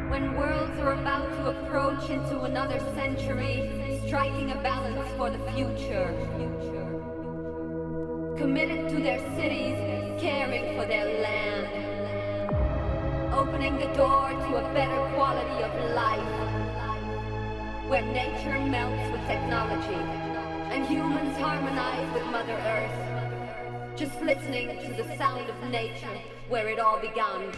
When worlds are about to approach into another century, striking a balance for the future. Committed to their cities, caring for their land. Opening the door to a better quality of life. Where nature melts with technology and humans harmonize with Mother Earth. Just listening to the sound of nature where it all began.